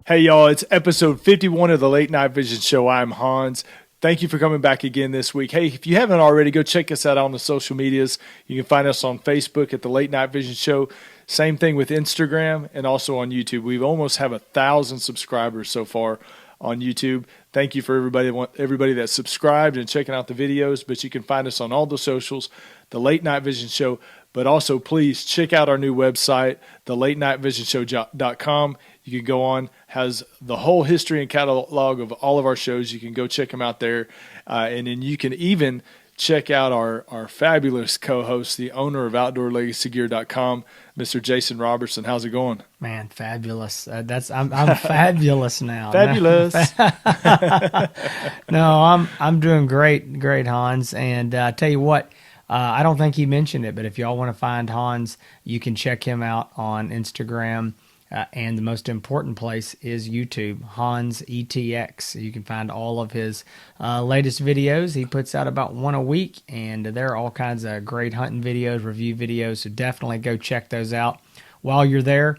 Hey, y'all, it's episode 51 of the Late Night Vision Show. I'm Hans. Thank you for coming back again this week. Hey, if you haven't already, go check us out on the social medias. You can find us on Facebook at the Late Night Vision Show. Same thing with Instagram and also on YouTube. We almost have 1,000 subscribers so far on YouTube. Thank you for everybody that's subscribed and checking out the videos. But you can find us on all the socials, the Late Night Vision Show. But also, please check out our new website, thelatenightvisionshow.com. You can go on, has the whole history and catalog of all of our shows. You can go check them out there. And then you can even check out our fabulous co-host, the owner of OutdoorLegacyGear.com, Mr. Jason Robertson. How's it going? Man, fabulous. I'm fabulous now. Fabulous. No, I'm doing great, Hans. And tell you what, I don't think he mentioned it, but if y'all want to find Hans, you can check him out on Instagram. And the most important place is YouTube, Hans ETX. You can find all of his latest videos. He puts out about one a week, and there are all kinds of great hunting videos, review videos, so definitely go check those out. While you're there,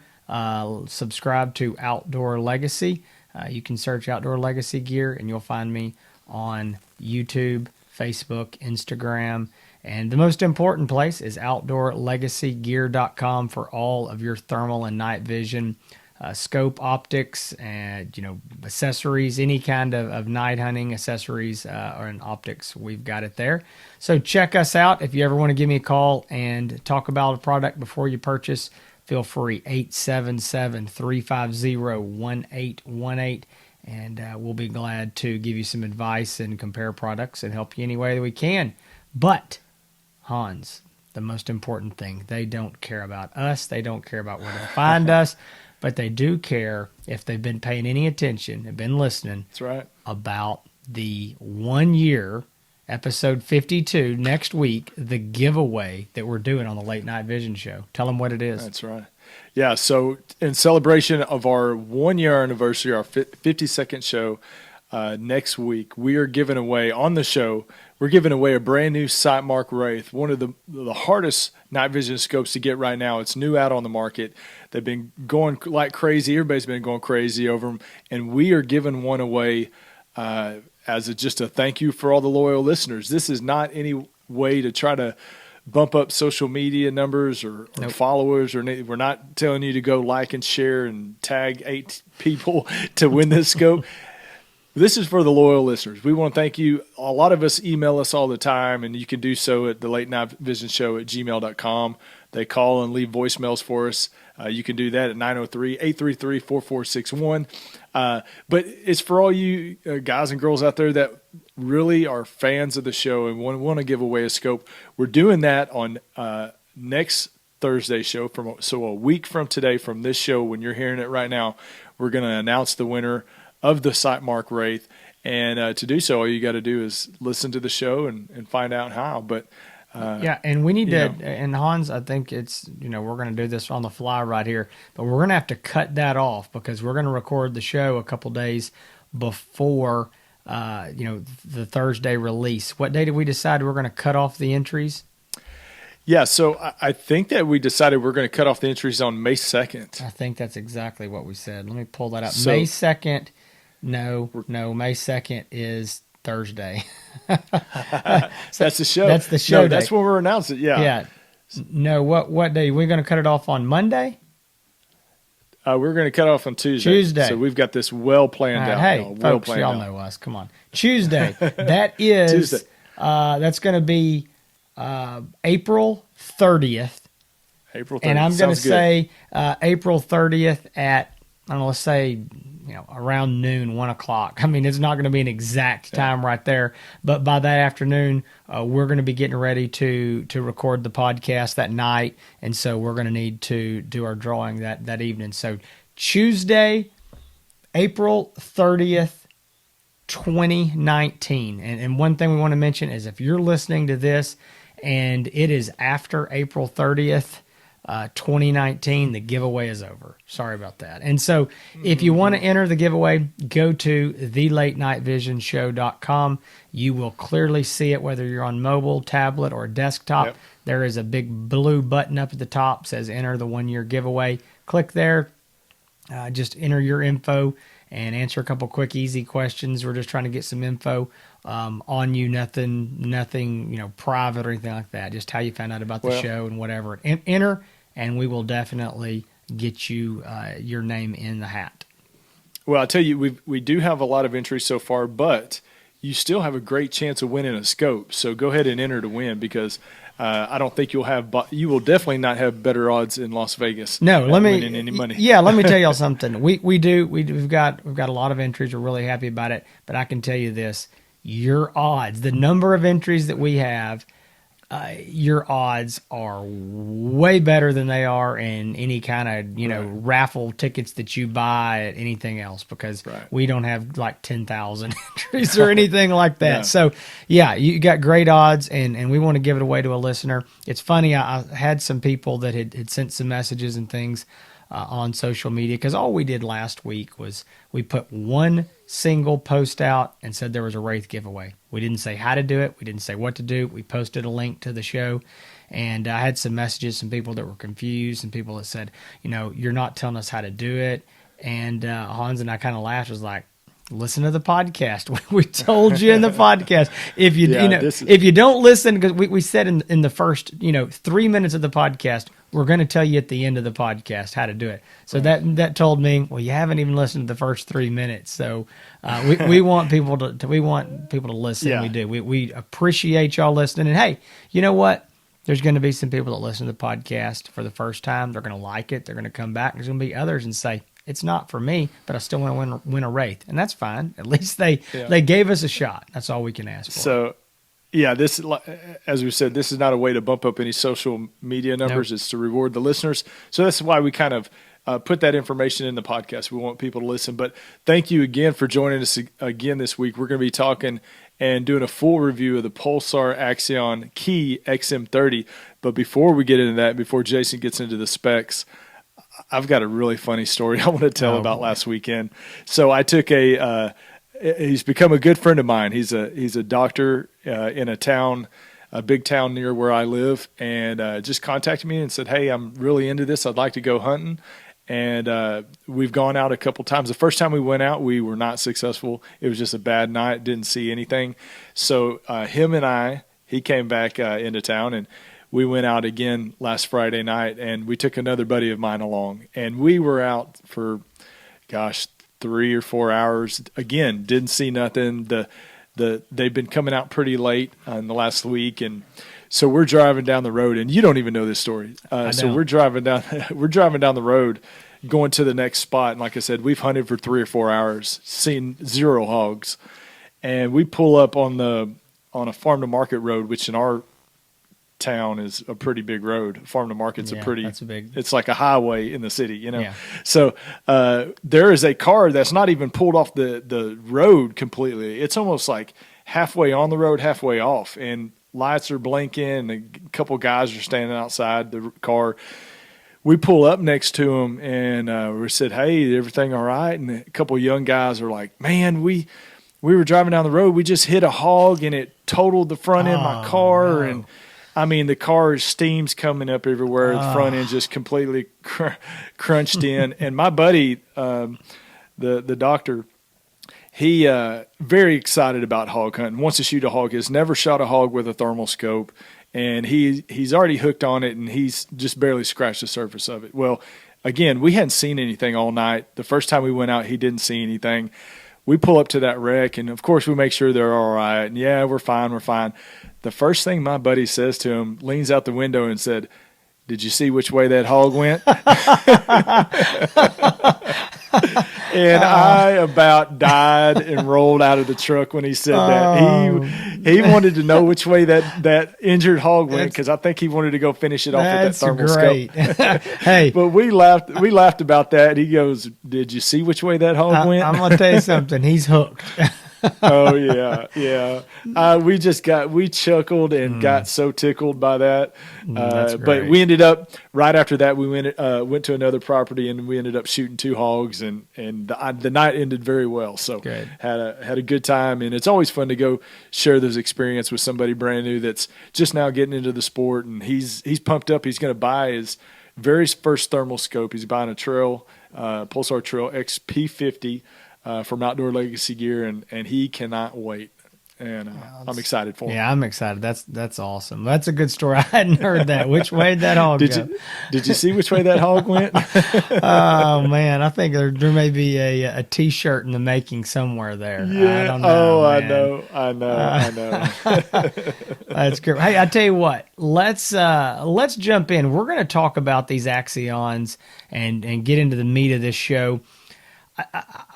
subscribe to Outdoor Legacy. You can search Outdoor Legacy Gear, and you'll find me on YouTube, Facebook, Instagram. And the most important place is OutdoorLegacyGear.com for all of your thermal and night vision, scope, optics, and accessories, any kind of night hunting accessories or in optics. We've got it there. So check us out. If you ever want to give me a call and talk about a product before you purchase, feel free, 877-350-1818. And we'll be glad to give you some advice and compare products and help you any way that we can. But Hans, the most important thing, they don't care about us. They don't care about where to find us, but they do care, if they've been paying any attention and been listening. That's right. About the 1 year, episode 52, next week, the giveaway that we're doing on the Late Night Vision Show. Tell them what it is. That's right. Yeah, so in celebration of our 1 year anniversary, our 52nd show, next week, we are giving away on the show, we're giving away a brand new Sightmark Wraith, one of the hardest night vision scopes to get right now. It's new out on the market. They've been going like crazy. Everybody's been going crazy over them, and we are giving one away as just a thank you for all the loyal listeners. This is not any way to try to bump up social media numbers or Nope. followers, or we're not telling you to go like and share and tag 8 people to win this scope. This is for the loyal listeners. We want to thank you. A lot of us email us all the time, and you can do so at the Late Night Vision Show at gmail.com. They call and leave voicemails for us. You can do that at 903-833-4461. But it's for all you guys and girls out there that really are fans of the show and want to give away a scope. We're doing that on next Thursday show. So a week from today, from this show, when you're hearing it right now, we're going to announce the winner of the Sightmark Wraith. And to do so, all you got to do is listen to the show and find out how. But yeah, and we need to, and Hans, I think it's, we're going to do this on the fly right here, but we're going to have to cut that off because we're going to record the show a couple days before, the Thursday release. What day did we decide we're going to cut off the entries? Yeah, so I think that we decided we're going to cut off the entries on May 2nd. I think that's exactly what we said. Let me pull that up. So, May 2nd, no, May 2nd is Thursday. That's the show. That's the show. No, that's when we're announcing it. Yeah. Yeah. No, what day? We're going to cut it off on Monday? We're going to cut off on Tuesday. Tuesday. So we've got this well planned out. Hey, well folks, planned y'all out. know us. Come on. Tuesday. That is, Tuesday. That's going to be April 30th. April 30th. And I'm going to Sounds good. say April 30th at, I don't know, let's say, around noon, 1 o'clock. I mean, it's not going to be an exact time right there, but by that afternoon, we're going to be getting ready to record the podcast that night, and so we're going to need to do our drawing that evening. So Tuesday, April 30th, 2019. And one thing we want to mention is if you're listening to this and it is after April 30th, 2019, the giveaway is over. Sorry about that. And so if you want to enter the giveaway, go to thelatenightvisionshow.com. You will clearly see it whether you're on mobile, tablet, or desktop. Yep. There is a big blue button up at the top, says enter the 1 year giveaway. Click there. just enter your info and answer a couple quick, easy questions. We're just trying to get some info on you, nothing, private or anything like that. Just how you found out about the show and whatever. Enter, and we will definitely get you your name in the hat. Well, I'll tell you, we do have a lot of entries so far, but you still have a great chance of winning a scope. So go ahead and enter to win, because I don't think you will definitely not have better odds in Las Vegas. No, winning any money. Yeah, let me tell y'all something. We've got a lot of entries. We're really happy about it. But I can tell you this: your odds, the number of entries that we have, your odds are way better than they are in any kind of raffle tickets that you buy at anything else, because we don't have like 10,000 entries or anything like that. So yeah, you got great odds, and we want to give it away to a listener. It's funny, I had some people that had sent some messages and things on social media, because all we did last week was we put one single post out and said there was a Wraith giveaway. We didn't say how to do it. We didn't say what to do. We posted a link to the show, and I had some messages, some people that were confused, and people that said, you're not telling us how to do it. And Hans and I kind of laughed. It was like, listen to the podcast. We told you in the podcast. If if you don't listen, because we said in the first 3 minutes of the podcast, we're going to tell you at the end of the podcast how to do it. So that told me, well, you haven't even listened to the first 3 minutes. So we want people to listen. Yeah. We do. We appreciate y'all listening. And hey, you know what? There's going to be some people that listen to the podcast for the first time. They're going to like it. They're going to come back. There's going to be others and say, it's not for me, but I still want to win a Wraith, and that's fine. At least they gave us a shot. That's all we can ask for. So, yeah, this, as we said, this is not a way to bump up any social media numbers. Nope. It's to reward the listeners. So that's why we kind of put that information in the podcast. We want people to listen. But thank you again for joining us again this week. We're going to be talking and doing a full review of the Pulsar Axion Key XM30. But before we get into that, before Jason gets into the specs, I've got a really funny story I want to tell about last weekend. So I took he's become a good friend of mine. He's a doctor in a big town near where I live, and just contacted me and said, hey, I'm really into this. I'd like to go hunting. And we've gone out a couple times. The first time we went out, we were not successful. It was just a bad night, didn't see anything. So him and he came back into town, and we went out again last Friday night, and we took another buddy of mine along. And we were out for, 3 or 4 hours. Again, didn't see nothing. They've been coming out pretty late in the last week, and so we're driving down the road, and you don't even know this story. So we're driving down the road, going to the next spot. And like I said, we've hunted for 3 or 4 hours, seen 0 hogs, and we pull up on a farm to market road, which in our town is a pretty big road. Farm to market's it's like a highway in the city, Yeah. So there is a car that's not even pulled off the road completely. It's almost like halfway on the road, halfway off, and lights are blinking, and a couple guys are standing outside the car. We pull up next to them, and we said, hey, everything all right? And a couple of young guys are like, man, we were driving down the road. We just hit a hog, and it totaled the front end of my car. No. And I mean, the car's steam's coming up everywhere. The front end just completely crunched in. And my buddy, the doctor, he very excited about hog hunting, wants to shoot a hog, has never shot a hog with a thermal scope, and he's already hooked on it, and he's just barely scratched the surface of it. Well, again, we hadn't seen anything all night. The first time we went out, he didn't see anything. We pull up to that wreck, and of course we make sure they're all right. And yeah, we're fine. The first thing my buddy says to him, leans out the window and said, did you see which way that hog went? And I about died and rolled out of the truck when he said that. He wanted to know which way that injured hog went, because I think he wanted to go finish it off with that thermal scope. Hey, but we laughed about that. He goes, did you see which way that hog went? I'm going to tell you something. He's hooked. Oh yeah. We chuckled and got so tickled by that. But we ended up right after that. We went to another property, and we ended up shooting 2 hogs, and the night ended very well. So good. had a good time, and it's always fun to go share those experiences with somebody brand new that's just now getting into the sport, and he's pumped up. He's going to buy his very first thermal scope. He's buying a trail Pulsar Trail XP50 from Outdoor Legacy Gear, and he cannot wait. And I'm excited for him. Yeah, I'm excited. That's awesome. That's a good story. I hadn't heard that. Which way did that hog go? Did you see which way that hog went? Oh man, I think there may be a T-shirt in the making somewhere there. Yeah. I don't know. I man. know. That's great. Hey, I tell you what. Let's jump in. We're going to talk about these Axions and get into the meat of this show.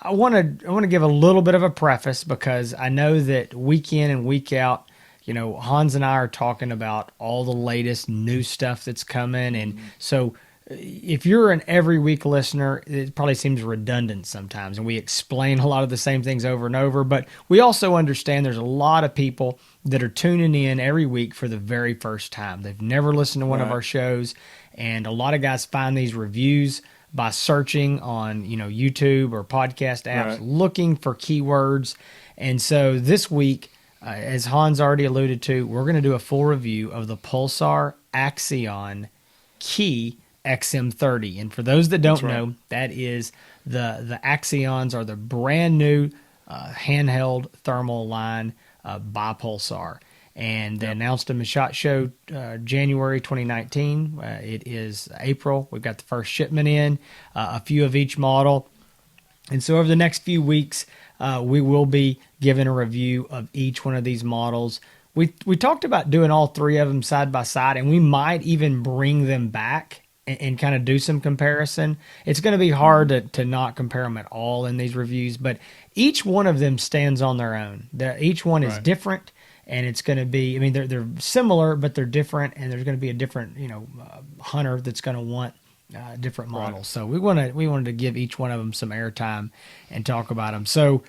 I want to give a little bit of a preface because I know that week in and week out, Hans and I are talking about all the latest new stuff that's coming. And so if you're an every week listener, it probably seems redundant sometimes. And we explain a lot of the same things over and over. But we also understand there's a lot of people that are tuning in every week for the very first time. They've never listened to one of our shows. And a lot of guys find these reviews by searching on, YouTube or podcast apps, looking for keywords. And so this week, as Hans already alluded to, we're going to do a full review of the Pulsar Axion Key XM30. And for those that don't know, that is the Axions are the brand new handheld thermal line by Pulsar. And they announced them at SHOT Show January 2019. It is April. We've got the first shipment in, a few of each model. And so over the next few weeks, we will be giving a review of each one of these models. We talked about doing all three of them side by side, and we might even bring them back and kind of do some comparison. It's going to be hard to not compare them at all in these reviews, but each one of them stands on their own. Each one is different. And it's going to be, they're similar, but they're different. And there's going to be a different, hunter that's going to want different models. So we wanted to give each one of them some airtime and talk about them. So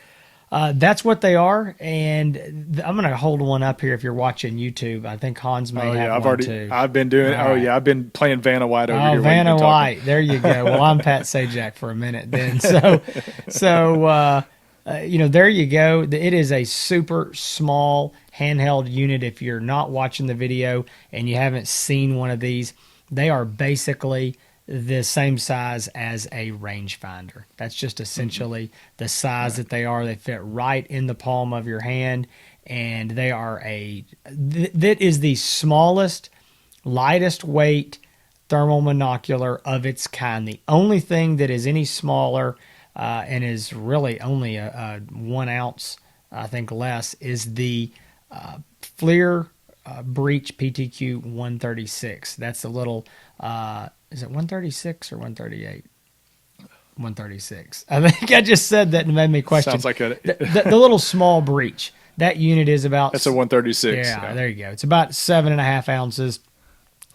that's what they are. And I'm going to hold one up here if you're watching YouTube. I think Hans may have one too. I've been doing. I've been playing Vanna White over here. Vanna White. There you go. Well, I'm Pat Sajak for a minute then. There you go. It is a super small handheld unit. If you're not watching the video and you haven't seen one of these, they are basically the same size as a rangefinder. That's just essentially the size that they are. They fit right in the palm of your hand, and they are that is the smallest, lightest weight thermal monocular of its kind. The only thing that is any smaller and is really only a 1 ounce, I think less, is the FLIR Breach PTQ 136. That's a little, is it 136 or 138? 136. I think I just said that and it made me question. Sounds like the little small breach. That unit is about... That's a 136. Yeah, there you go. It's about 7.5 ounces.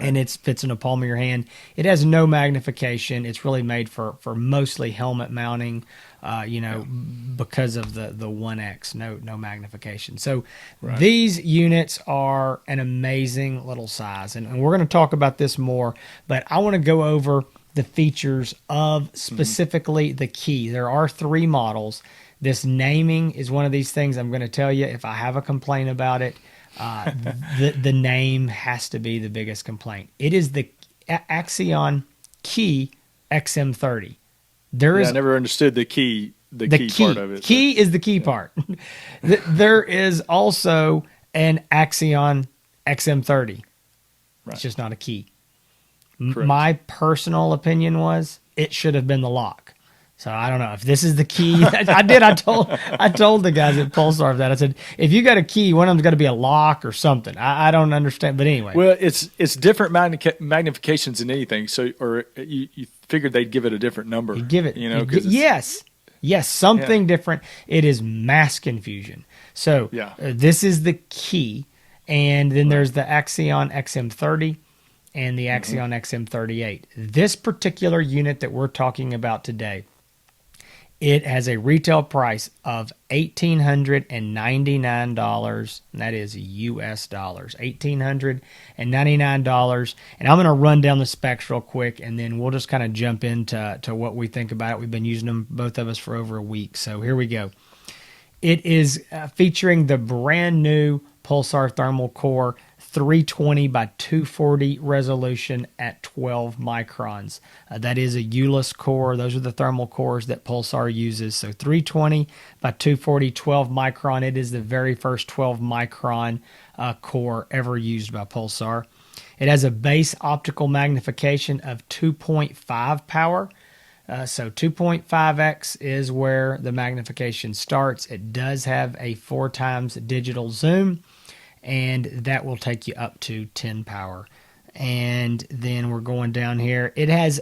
And it fits in the palm of your hand. It has no magnification. It's really made for mostly helmet mounting, because of the 1X, no magnification. So these units are an amazing little size. And we're going to talk about this more, but I want to go over the features of specifically the key. There are 3 models. This naming is one of these things I'm going to tell you if I have a complaint about it. The name has to be the biggest complaint. It is the Axion Key XM30. I never understood the key part of it. Key is the key part. There is also an Axion XM30. It's just not a key. My personal opinion was it should have been the lock. So I don't know if this is the key. I told the guys at Pulsar that. I said, if you got a key, one of them's got to be a lock or something. I don't understand, but anyway. Well, it's different magnifications than anything. So, or you figured they'd give it a different number. Give it, yes, something different. It is mass confusion. So this is the key, and then there's the Axion XM30 and the Axion XM38. This particular unit that we're talking about today, it has a retail price of $1,899, and that is US dollars, $1,899. And I'm going to run down the specs real quick, and then we'll just kind of jump into what we think about it. We've been using them, both of us, for over a week, so here we go. It is featuring the brand new Pulsar thermal core, 320 by 240 resolution at 12 microns. That is a ULIS core. Those are the thermal cores that Pulsar uses. So 320 by 240, 12 micron. It is the very first 12 micron core ever used by Pulsar. It has a base optical magnification of 2.5 power. So 2.5x is where the magnification starts. It does have a 4 times digital zoom, and that will take you up to 10 power. And then we're going down here. It has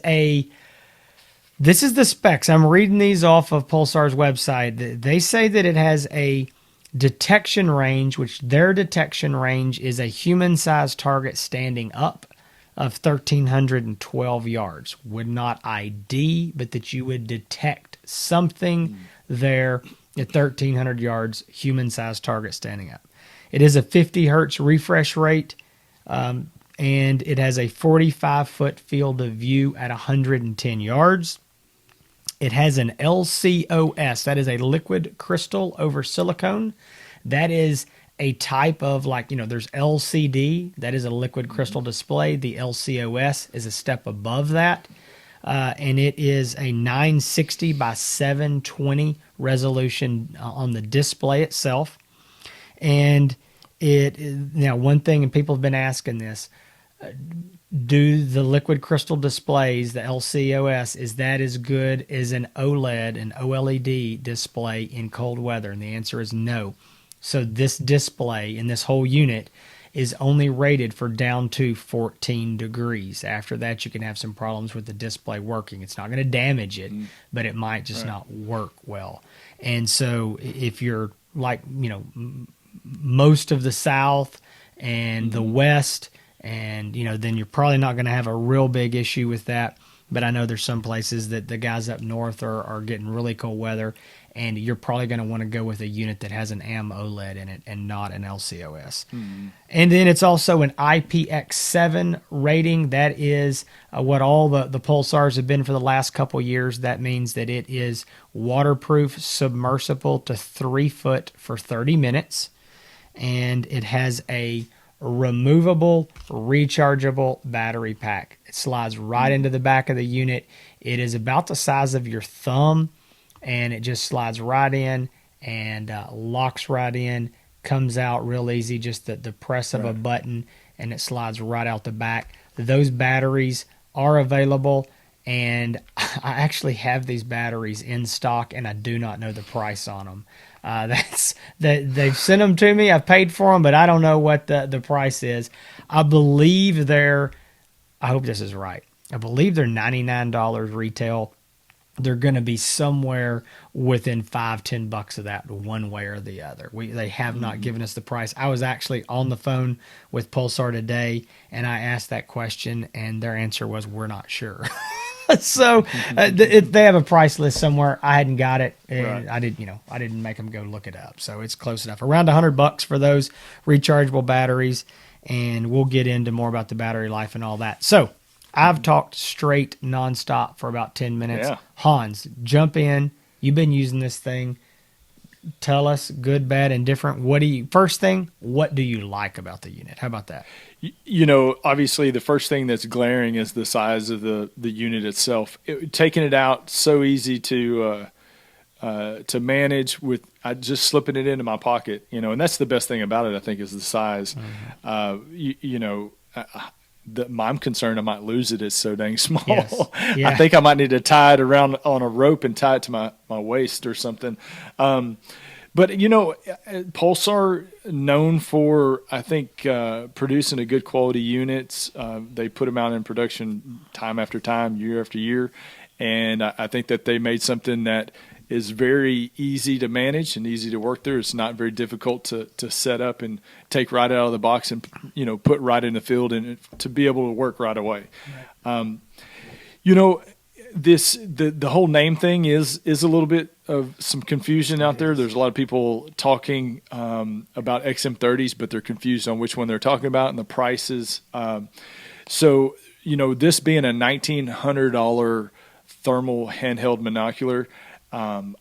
this is the specs. I'm reading these off of Pulsar's website. They say that it has a detection range, which their detection range is a human-sized target standing up of 1,312 yards. Would not ID, but that you would detect something there at 1,300 yards, human-sized target standing up. It is a 50 hertz refresh rate, and it has a 45-foot field of view at 110 yards. It has an LCOS, that is a liquid crystal over silicone. That is a type of, there's LCD, that is a liquid crystal display. The LCOS is a step above that. And it is a 960 by 720 resolution on the display itself. And now one thing, and people have been asking this, do the liquid crystal displays, the LCOS, is that as good as an OLED, an OLED display in cold weather? And the answer is no. So this display in this whole unit is only rated for down to 14 degrees. After that, you can have some problems with the display working. It's not going to damage it, but it might just not work well. And so if you're like, most of the South and the West, and, then you're probably not going to have a real big issue with that. But I know there's some places that the guys up north are getting really cold weather, and you're probably going to want to go with a unit that has an AMOLED in it and not an LCOS. And then it's also an IPX7 rating. That is what all the Pulsars have been for the last couple years. That means that it is waterproof, submersible to 3 foot for 30 minutes. And it has a removable, rechargeable battery pack. It slides right into the back of the unit. It is about the size of your thumb, and it just slides right in and locks right in, comes out real easy, just the press of a button, and it slides right out the back. Those batteries are available, and I actually have these batteries in stock, and I do not know the price on them. They've sent them to me. I've paid for them, but I don't know what the price is. I believe I hope this is right. I believe they're $99 retail. They're going to be somewhere within $5-10 of that, one way or the other. They have not given us the price. I was actually on the phone with Pulsar today, and I asked that question, and their answer was, "We're not sure." So they have a price list somewhere. I hadn't got it, and I didn't make them go look it up. So it's close enough. Around $100 for those rechargeable batteries, and we'll get into more about the battery life and all that. So I've talked straight nonstop for about 10 minutes. Yeah. Hans, jump in. You've been using this thing. Tell us good, bad, and different. First thing, what do you like about the unit? How about that? Obviously the first thing that's glaring is the size of the unit itself. Taking it out, so easy to manage with just slipping it into my pocket, and that's the best thing about it, I think, is the size. I'm concerned I might lose it. It's so dang small. Yes. Yeah. I think I might need to tie it around on a rope and tie it to my waist or something. But, Pulsar, known for, I think, producing a good quality units. They put them out in production time after time, year after year. And I think that they made something that is very easy to manage and easy to work through. It's not very difficult to set up and take right out of the box and, put right in the field and to be able to work right away. Right. The whole name thing is a little bit of some confusion out there. There's a lot of people talking about XM30s, but they're confused on which one they're talking about and the prices. So this being a $1,900 thermal handheld monocular,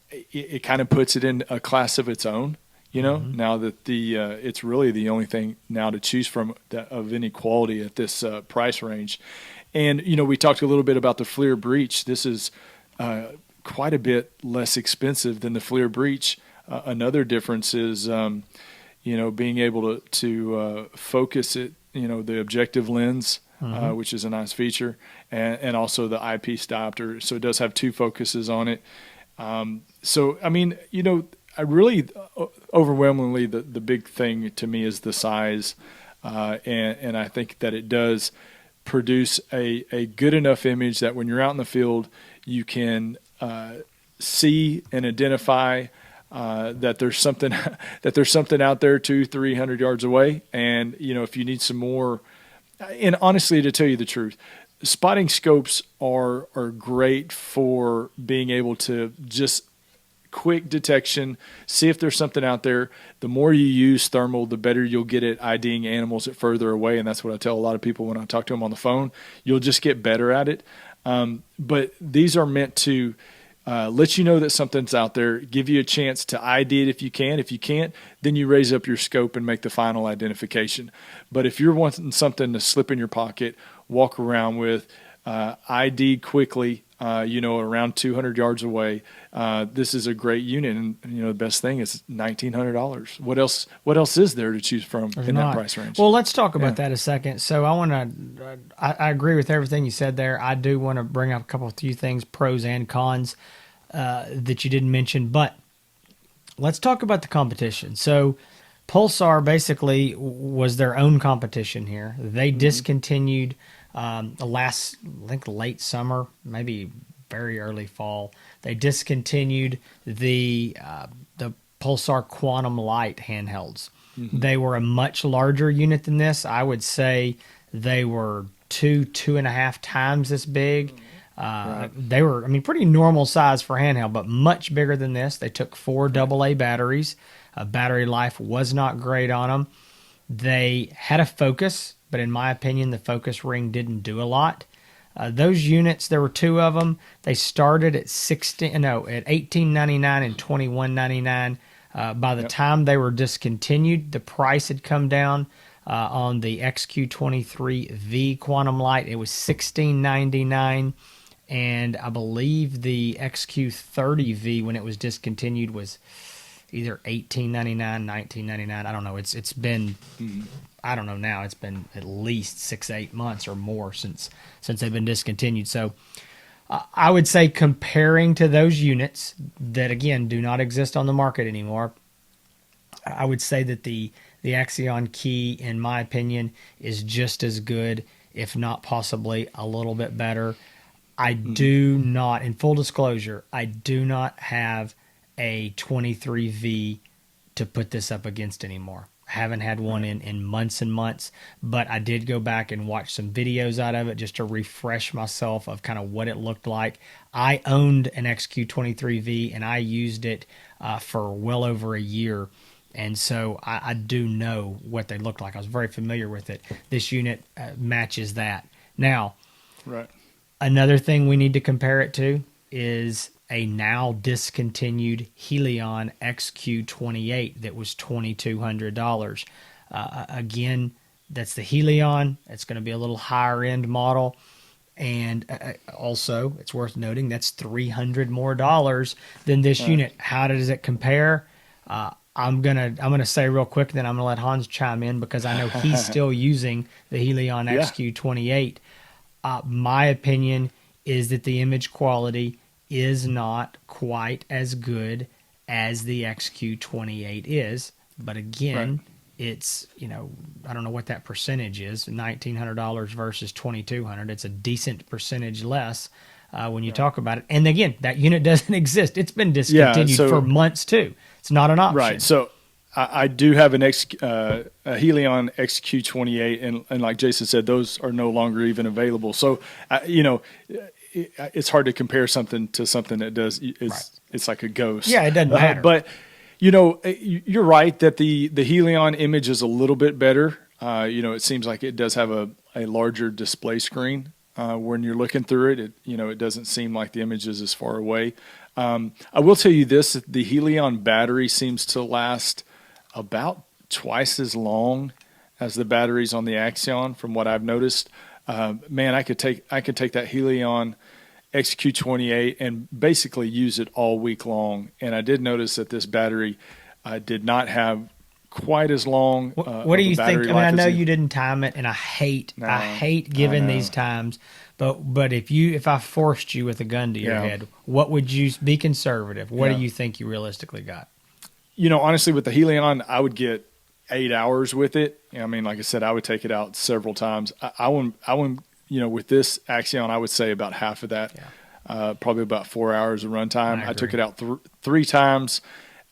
it kind of puts it in a class of its own. now that it's really the only thing now to choose from of any quality at this price range. And, we talked a little bit about the FLIR Breach. This is quite a bit less expensive than the FLIR Breach. Another difference is, being able to focus it, the objective lens, which is a nice feature, and also the eyepiece diopter. So it does have two focuses on it. I really overwhelmingly the big thing to me is the size, and I think that it does produce a good enough image that when you're out in the field, you can see and identify that there's something out there 200-300 yards away. And if you need some more, and honestly, to tell you the truth, spotting scopes are great for being able to just quick detection, see if there's something out there. The more you use thermal, the better you'll get at IDing animals at further away, and that's what I tell a lot of people when I talk to them on the phone. You'll just get better at it. But these are meant to let you know that something's out there, give you a chance to ID it if you can. If you can't, then you raise up your scope and make the final identification. But if you're wanting something to slip in your pocket, walk around with, ID quickly, around 200 yards away, this is a great unit. And, the best thing is $1,900. What else is there to choose from that price range? Well, let's talk about that a second. So I agree with everything you said there. I do want to bring up a few things, pros and cons, that you didn't mention, but let's talk about the competition. So Pulsar basically was their own competition here. They discontinued late summer, maybe very early fall. They discontinued the Pulsar Quantum Light handhelds. They were a much larger unit than this. I would say they were 2.5 times this big. Right. They were, pretty normal size for handheld, but much bigger than this. They took 4 AA batteries. Battery life was not great on them. They had a focus, but in my opinion, the focus ring didn't do a lot. Those units, there were 2 of them. They started at $18.99 and $21.99. By the time they were discontinued, the price had come down. On the XQ23V Quantum Light, it was $16.99, and I believe the XQ30V, when it was discontinued, was either $18.99, $19.99. I don't know. It's been I don't know now. It's been at least 6-8 months or more since they've been discontinued. So I would say, comparing to those units that again do not exist on the market anymore, I would say that the Axion Key, in my opinion, is just as good, if not possibly a little bit better. I do not, in full disclosure, I do not have a 23V to put this up against anymore. I haven't had one in months and months, but I did go back and watch some videos out of it just to refresh myself of kind of what it looked like. I owned an XQ23V and I used it for well over a year. And so I do know what they look like. I was very familiar with it. This unit matches that. Now, right. Another thing we need to compare it to is a now discontinued Helion XQ28 that was $2,200. Again, that's the Helion. It's going to be a little higher end model. And also, it's worth noting that's $300 more than this unit. How does it compare? I'm gonna say real quick, then I'm gonna let Hans chime in because I know he's still using the Helion XQ28. My opinion is that the image quality is not quite as good as the XQ28 is, but again, it's, I don't know what that percentage is, $1,900 versus $2,200. It's a decent percentage less when you talk about it. And again, that unit doesn't exist. It's been discontinued for months too. It's not an option. Right. So I do have a Helion XQ28, and like Jason said, those are no longer even available. So, it's hard to compare something to something that does. It's like a ghost. Yeah, it doesn't matter. But you're right that the Helion image is a little bit better. It seems like it does have a larger display screen when you're looking through it. It doesn't seem like the image is as far away. I will tell you this: the Helion battery seems to last about twice as long as the batteries on the Axion, from what I've noticed. Man, I could take that Helion XQ28 and basically use it all week long. And I did notice that this battery did not have quite as long. What do you think? I mean, I know you didn't time it, and I hate giving these times. But if I forced you with a gun to your head, what would you be conservative? What do you think you realistically got? Honestly, with the Helion, I would get 8 hours with it. I mean, like I said, I would take it out several times. I wouldn't, with this Axion, I would say about half of that, probably about 4 hours of runtime. I took it out three times.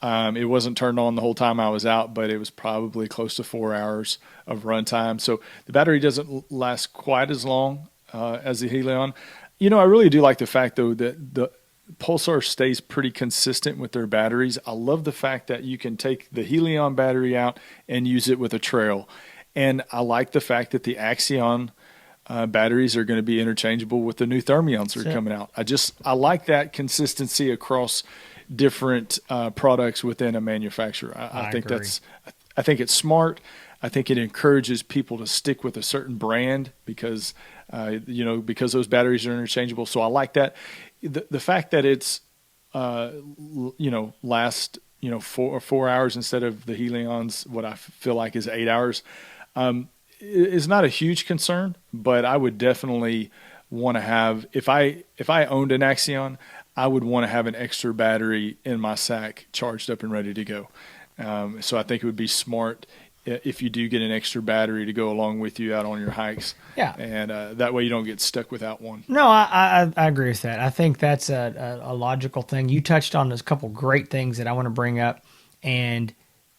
It wasn't turned on the whole time I was out, but it was probably close to 4 hours of runtime. So the battery doesn't last quite as long as the Helion. I really do like the fact, though, that the Pulsar stays pretty consistent with their batteries. I love the fact that you can take the Helion battery out and use it with a trail. And I like the fact that the Axion batteries are going to be interchangeable with the new Thermions that are coming out. I like that consistency across different products within a manufacturer. I think agree. I think it's smart. I think it encourages people to stick with a certain brand because those batteries are interchangeable. So I like that. The fact that it's last 4 hours instead of the Helion's, what I feel like is 8 hours, is not a huge concern. But I would definitely want to have, if I owned an Axion, I would want to have an extra battery in my sack charged up and ready to go. So I think it would be smart if you do get an extra battery to go along with you out on your hikes. Yeah. And that way you don't get stuck without one. No, I agree with that. I think that's a logical thing. You touched on a couple great things that I want to bring up. And,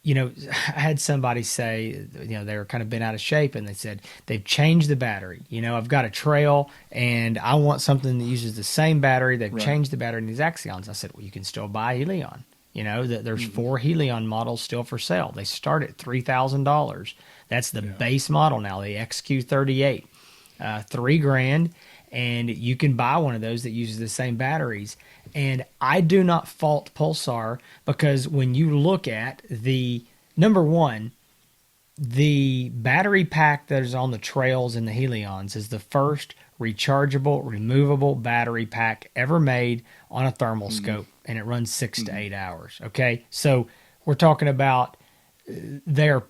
I had somebody say, they were kind of bent out of shape, and they said they've changed the battery. I've got a trail and I want something that uses the same battery. They've changed the battery in these Axions. I said, well, you can still buy Helion. There's 4 Helion models still for sale. They start at $3,000. That's the base model now, the XQ38, $3,000, and you can buy one of those that uses the same batteries. And I do not fault Pulsar, because when you look at number one, the battery pack that is on the trails in the Helions is the first rechargeable, removable battery pack ever made on a thermal scope, and it runs 6 to 8 hours. Okay, so we're talking about they're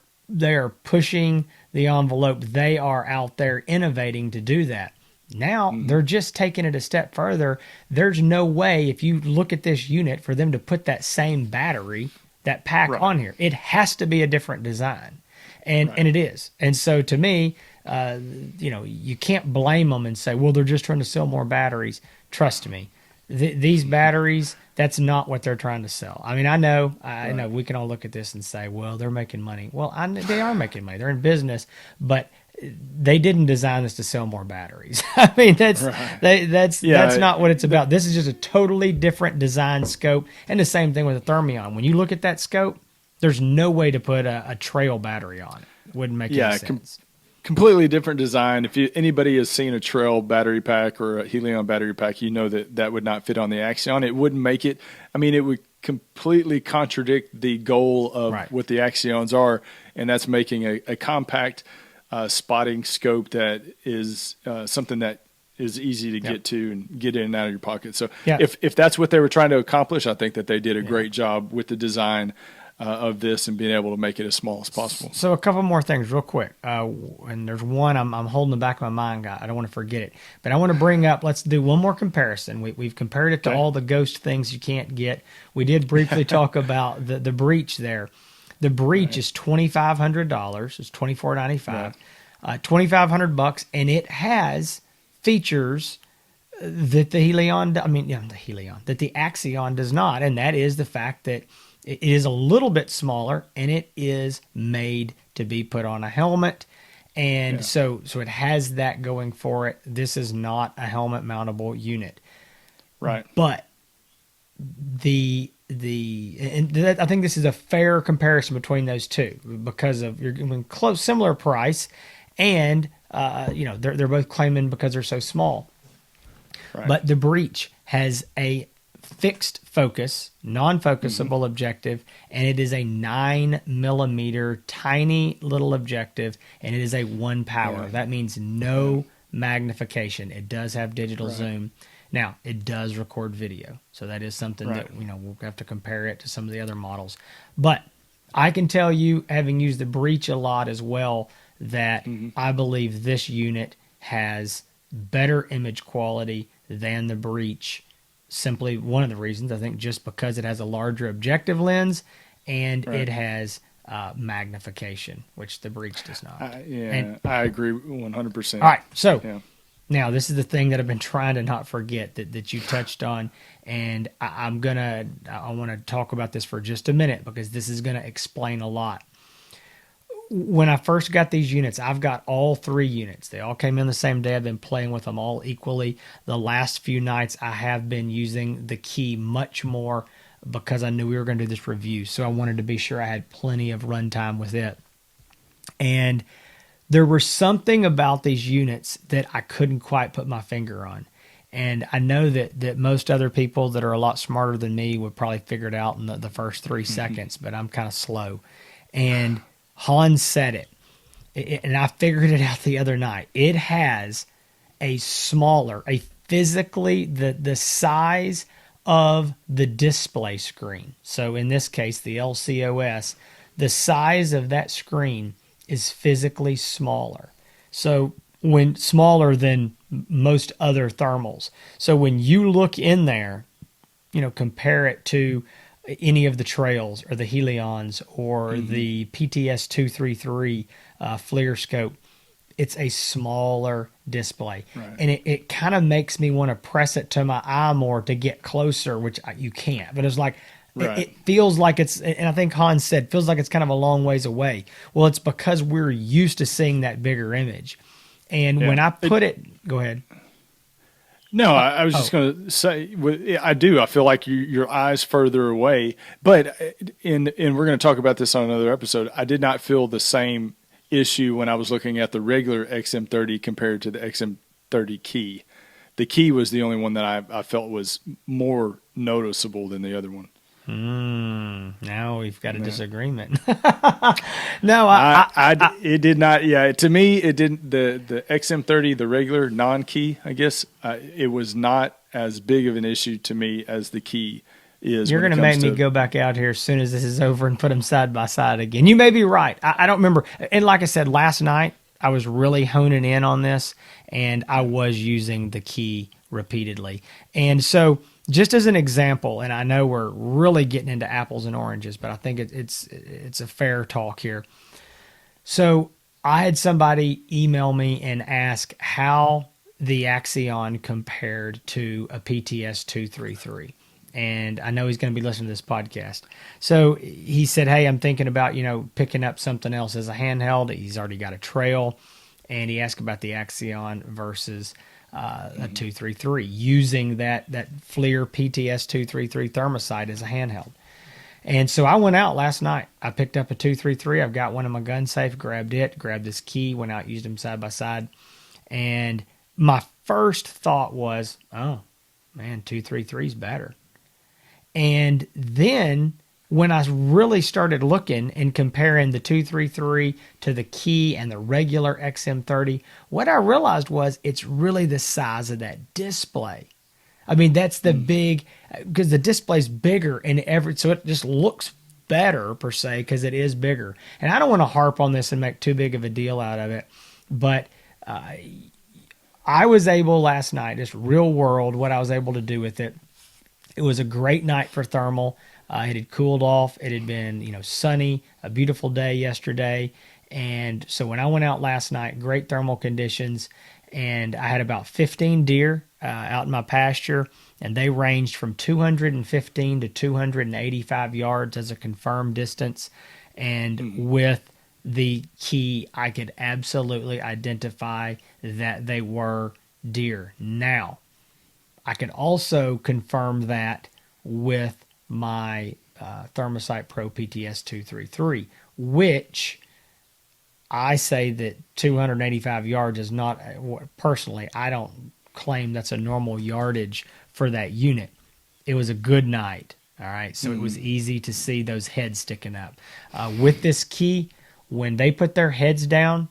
pushing the envelope. They are out there innovating to do that. Now they're just taking it a step further. There's no way, if you look at this unit, for them to put that same battery, that pack on here. It has to be a different design, and it is. And so to me, you can't blame them and say, well, they're just trying to sell more batteries. Trust me, these batteries, that's not what they're trying to sell. I mean, I know we can all look at this and say, well, they're making money. Well, they are making money. They're in business, but they didn't design this to sell more batteries. I mean, that's not what it's about. This is just a totally different design scope, and the same thing with the Thermion. When you look at that scope, there's no way to put a trail battery on it. Wouldn't make any sense. Completely different design. If anybody has seen a Trail battery pack or a Helion battery pack, you know that would not fit on the Axion. It wouldn't make it. I mean, it would completely contradict the goal of what the Axions are, and that's making a compact spotting scope that is something that is easy to get to and get in and out of your pocket. So if that's what they were trying to accomplish, I think that they did a great job with the design of this and being able to make it as small as possible. So a couple more things real quick. And there's one I'm holding in the back of my mind. I don't want to forget it. But I want to bring up, let's do one more comparison. We've compared it to all the ghost things you can't get. We did briefly talk about the breach there. The breach is $2,500. It's $2,495. $2,500, and it has features that the Axion does not, and that is the fact that it is a little bit smaller, and it is made to be put on a helmet, and so it has that going for it. This is not a helmet mountable unit, right? But I think this is a fair comparison between those two, because of you're getting close, similar price, and they're both claiming because they're so small. Right. But the breach has a fixed focus, non-focusable objective, and it is a 9 mm tiny little objective, and it is a 1 power. Yeah. That means no magnification. It does have digital zoom. Now, it does record video, so that is something that we'll have to compare it to some of the other models. But I can tell you, having used the Breach a lot as well, that I believe this unit has better image quality than the Breach. Simply one of the reasons, I think, just because it has a larger objective lens and it has magnification, which the Breach does not. I agree 100%. All right, so now this is the thing that I've been trying to not forget that you touched on, and I want to talk about this for just a minute because this is going to explain a lot. When I first got these units, I've got all 3 units. They all came in the same day. I've been playing with them all equally. The last few nights, I have been using the Key much more because I knew we were going to do this review. So I wanted to be sure I had plenty of runtime with it. And there was something about these units that I couldn't quite put my finger on. And I know that most other people that are a lot smarter than me would probably figure it out in the first 3 seconds, but I'm kind of slow. And Hans said it, and I figured it out the other night. It has a physically the size of the display screen. So in this case, the LCOS, the size of that screen is physically smaller. So when smaller than most other thermals. So when you look in there, compare it to any of the Trails or the Helions or the PTS 233 FLIR scope, it's a smaller display. And it kind of makes me want to press it to my eye more to get closer, which you can't. But it's like, it feels like it's, and I think Hans said, feels like it's kind of a long ways away. Well, it's because we're used to seeing that bigger image. And when I put go ahead. No, I was just going to say, I do. I feel like your eyes further away, but and we're going to talk about this on another episode. I did not feel the same issue when I was looking at the regular XM30 compared to the XM30 Key. The Key was the only one that I felt was more noticeable than the other one. Now we've got a disagreement. No, it did not. Yeah, to me, it didn't. The XM30, the regular non-Key, I guess, it was not as big of an issue to me as the Key is. You're going to make me go back out here as soon as this is over and put them side by side again. You may be right. I don't remember. And like I said, last night, I was really honing in on this, and I was using the Key repeatedly. And so, just as an example, and I know we're really getting into apples and oranges, but I think it's a fair talk here. So I had somebody email me and ask how the Axion compared to a PTS 233. And I know he's going to be listening to this podcast. So he said, hey, I'm thinking about, picking up something else as a handheld. He's already got a Trail. And he asked about the Axion versus a 233, using that FLIR PTS 233 thermosight as a handheld. And so I went out last night. I picked up a 233. I've got one in my gun safe, grabbed this Key, went out, used them side by side. And my first thought was, oh, man, 233 is better. And then when I really started looking and comparing the 233 to the Key and the regular XM30, what I realized was it's really the size of that display. I mean, that's the big, because the display's bigger so it just looks better per se because it is bigger. And I don't want to harp on this and make too big of a deal out of it, but I was able last night, just real world, what I was able to do with it. It was a great night for thermal. It had cooled off. It had been, sunny, a beautiful day yesterday. And so when I went out last night, great thermal conditions, and I had about 15 deer out in my pasture, and they ranged from 215 to 285 yards as a confirmed distance. And with the Key, I could absolutely identify that they were deer. Now, I could also confirm that with my Thermosight Pro PTS 233, which I say that 285 yards is not, personally, I don't claim that's a normal yardage for that unit. It was a good night. All right. So it was easy to see those heads sticking up. With this key, when they put their heads down,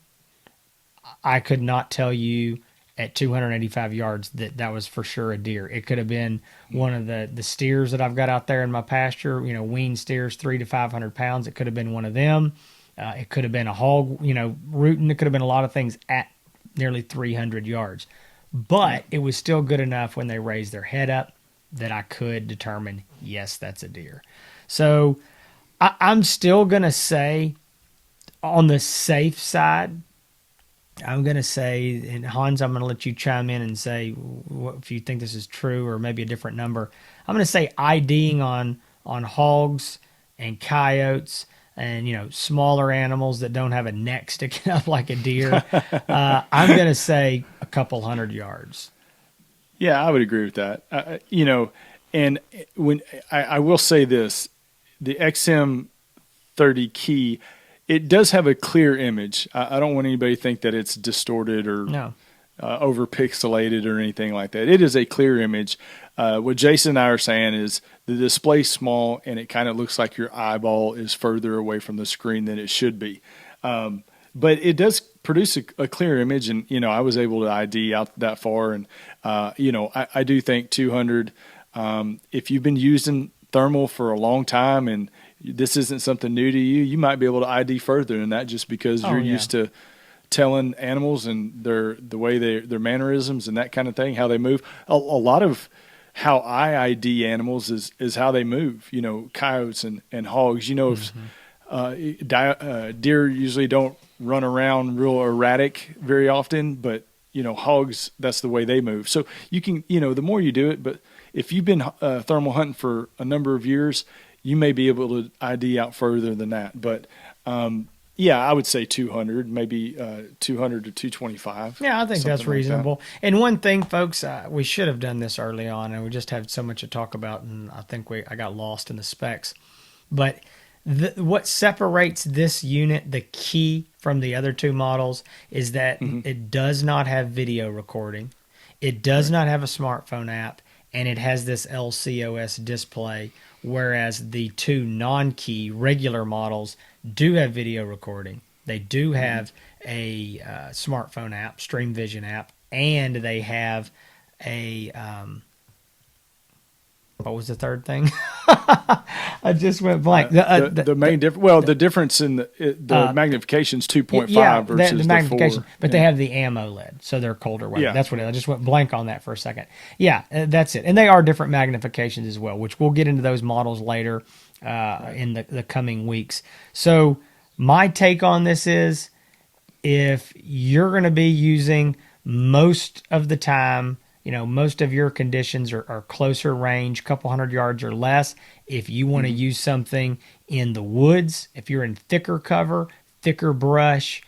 I could not tell you at 285 yards that was for sure a deer. It could have been one of the steers that I've got out there in my pasture, weaned steers, 300 to 500 pounds. It could have been one of them. It could have been a hog, rooting. It could have been a lot of things at nearly 300 yards. But it was still good enough when they raised their head up that I could determine, yes, that's a deer. So I'm still going to say on the safe side, I'm going to say, and Hans, I'm going to let you chime in and say if you think this is true or maybe a different number. I'm going to say IDing on hogs and coyotes and, smaller animals that don't have a neck sticking up like a deer. I'm going to say a couple 100 yards. Yeah, I would agree with that. And when I will say this, the XM30 key, it does have a clear image. I don't want anybody to think that it's distorted or over pixelated or anything like that. It is a clear image. What Jason and I are saying is the display's small and it kind of looks like your eyeball is further away from the screen than it should be. But it does produce a clear image, and I was able to ID out that far, and I do think 200. If you've been using thermal for a long time and this isn't something new to you, you might be able to ID further than that just because you're used to telling animals and the way their mannerisms and that kind of thing, how they move. A lot of how I ID animals is how they move. Coyotes and hogs. If deer usually don't run around real erratic very often, but hogs, that's the way they move. So you can, the more you do it, but if you've been thermal hunting for a number of years, you may be able to ID out further than that. But I would say 200, maybe 200 to 225. Yeah, I think that's reasonable. And one thing, folks, we should have done this early on, and we just had so much to talk about, and I think I got lost in the specs. But what separates this unit, the key, from the other two models is that it does not have video recording. It does not have a smartphone app, and it has this LCOS display, whereas the two non-key regular models do have video recording. They do have a smartphone app, Stream Vision app, and they have a what was the third thing? I just went blank. The main difference. Well, the difference in the magnification is 2.5 versus the magnification, 4. But they have the AMOLED, so they're colder weather. Yeah. That's what it is. I just went blank on that for a second. Yeah, that's it. And they are different magnifications as well, which we'll get into those models later in the coming weeks. So my take on this is, if you're going to be using most of the time, most of your conditions are closer range, couple 100 yards or less. If you want to use something in the woods, if you're in thicker cover, thicker brush,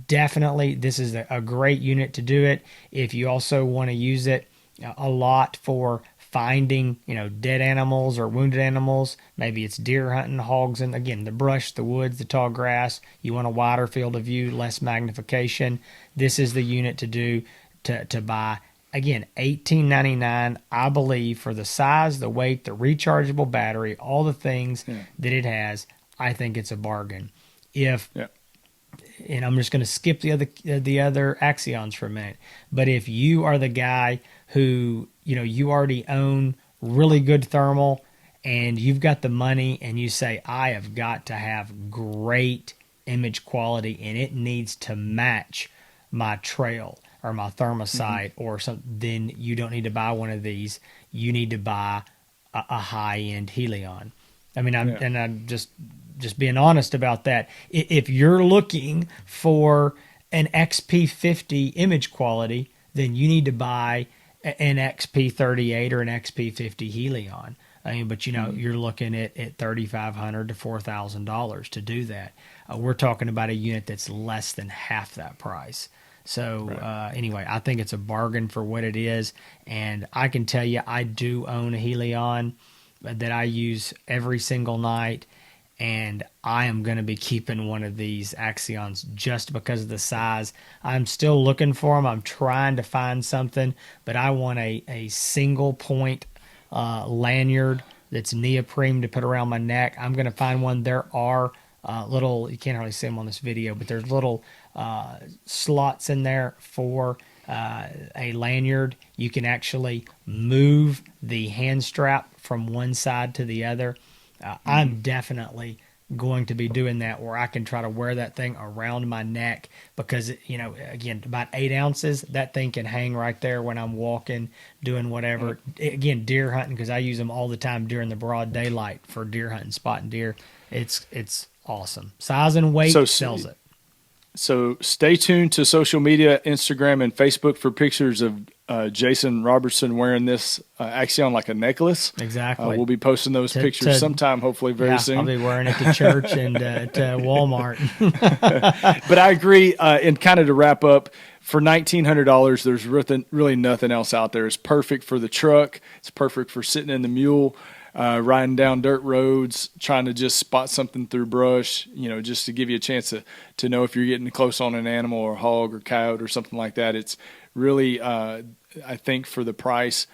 definitely this is a great unit to do it. If you also want to use it a lot for finding, dead animals or wounded animals, maybe it's deer hunting, hogs, and again, the brush, the woods, the tall grass, you want a wider field of view, less magnification, this is the unit to do, to buy. Again, $18.99, I believe, for the size, the weight, the rechargeable battery, all the things that it has. I think it's a bargain. And I'm just going to skip the other Axions for a minute. But if you are the guy who you already own really good thermal and you've got the money and you say, I have got to have great image quality and it needs to match my trail or my thermosite or something, then you don't need to buy one of these. You need to buy a high-end Helion. I mean, I'm just being honest about that. If you're looking for an XP50 image quality, then you need to buy an XP38 or an XP50 Helion. I mean, but you're looking at $3,500 to $4,000 to do that. We're talking about a unit that's less than half that price. So anyway, I think it's a bargain for what it is. And I can tell you, I do own a Helion that I use every single night. And I am going to be keeping one of these Axions just because of the size. I'm still looking for them. I'm trying to find something, but I want a single point lanyard that's neoprene to put around my neck. I'm going to find one. There are little, you can't really see them on this video, but there's little slots in there for a lanyard. You can actually move the hand strap from one side to the other. I'm definitely going to be doing that, where I can try to wear that thing around my neck, because again, about 8 ounces, that thing can hang right there when I'm walking, doing whatever. Again, deer hunting, because I use them all the time during the broad daylight for deer hunting, spotting deer. It's awesome. Size and weight sells it. So stay tuned to social media, Instagram and Facebook, for pictures of Jason Robertson wearing this Axion like a necklace. Exactly. We'll be posting those pictures sometime, hopefully very soon. I'll be wearing it to church and to Walmart. But I agree, and kind of to wrap up, for $1,900, there's really nothing else out there. It's perfect for the truck. It's perfect for sitting in the mule, riding down dirt roads, trying to just spot something through brush, just to give you a chance to know if you're getting close on an animal or hog or coyote or something like that. It's really, I think for the price,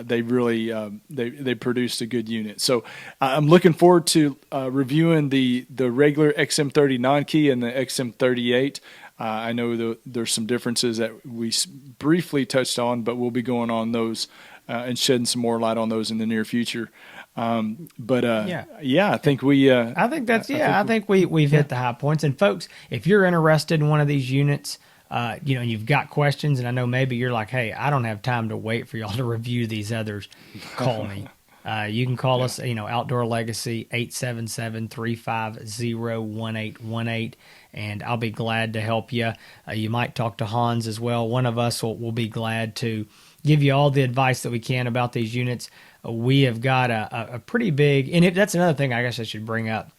they really they produced a good unit. So I'm looking forward to reviewing the regular XM30 non-key and the XM38. I know there's some differences that we briefly touched on, but we'll be going on those and shedding some more light on those in the near future. I think we. I think we've hit the high points. And folks, if you're interested in one of these units, you've got questions, and I know maybe you're like, hey, I don't have time to wait for y'all to review these others. Call me. You can call us, Outdoor Legacy, 877-350-1818, and I'll be glad to help you. You might talk to Hans as well. One of us will be glad to give you all the advice that we can about these units. We have got a pretty big, and that's another thing I guess I should bring up.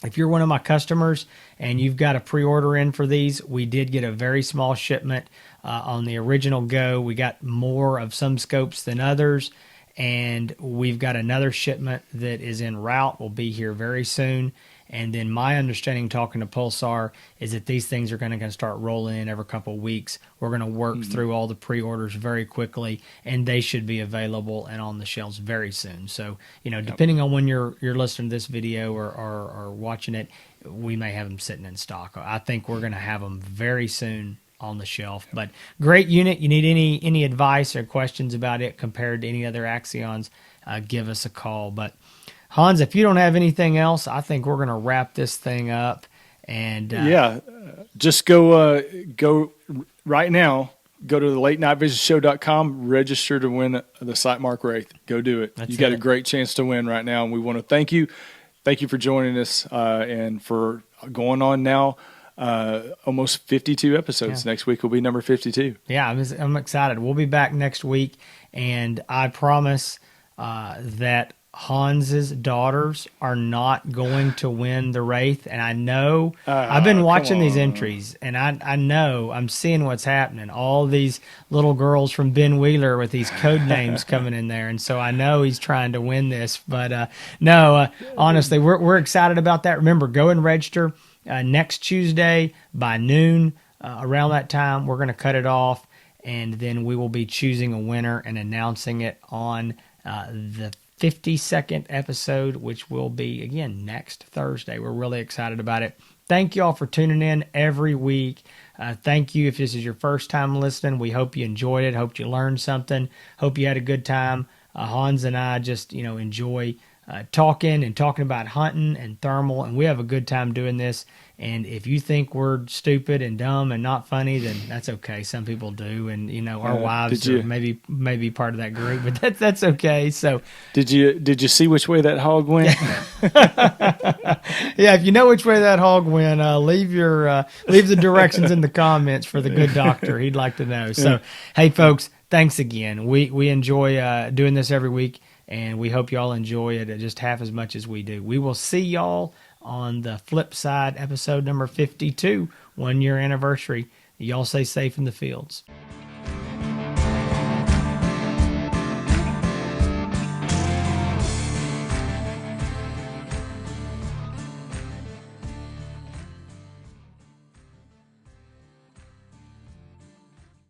If you're one of my customers and you've got a pre-order in for these, we did get a very small shipment on the original go. We got more of some scopes than others, and we've got another shipment that is en route. Will be here very soon. And then my understanding, talking to Pulsar, is that these things are going to start rolling in every couple of weeks. We're going to work through all the pre-orders very quickly, and they should be available and on the shelves very soon. So, depending on when you're listening to this video or watching it, we may have them sitting in stock. I think we're going to have them very soon on the shelf. But great unit. You need any advice or questions about it compared to any other Axions, give us a call. But Hans, if you don't have anything else, I think we're going to wrap this thing up. And just go right now. Go to the latenightvisitshow.com, register to win the Sightmark Wraith. Go do it. You got a great chance to win right now, and we want to thank you. Thank you for joining us and for going on now. Almost 52 episodes. Next week will be number 52. Yeah, I'm excited. We'll be back next week, and I promise that Hans's daughters are not going to win the Wraith. And I know, I've been watching these entries, and I know I'm seeing what's happening. All these little girls from Ben Wheeler with these code names coming in there. And so I know he's trying to win this. But honestly, we're excited about that. Remember, go and register next Tuesday by noon. Around that time, we're going to cut it off, and then we will be choosing a winner and announcing it on the 52nd episode, which will be, again, next Thursday. We're really excited about it. Thank you all for tuning in every week. Thank you if this is your first time listening. We hope you enjoyed it. Hope you learned something. Hope you had a good time. Hans and I just, enjoy talking about hunting and thermal, and we have a good time doing this. And if you think we're stupid and dumb and not funny, then that's okay. Some people do, and our wives are maybe part of that group, but that's okay. So did you see which way that hog went? Yeah, if you know which way that hog went, leave the directions in the comments for the good doctor. He'd like to know. So hey, folks, thanks again. We enjoy doing this every week, and we hope y'all enjoy it just half as much as we do. We will see y'all on the flip side, episode number 52, 1 year anniversary. Y'all stay safe in the fields.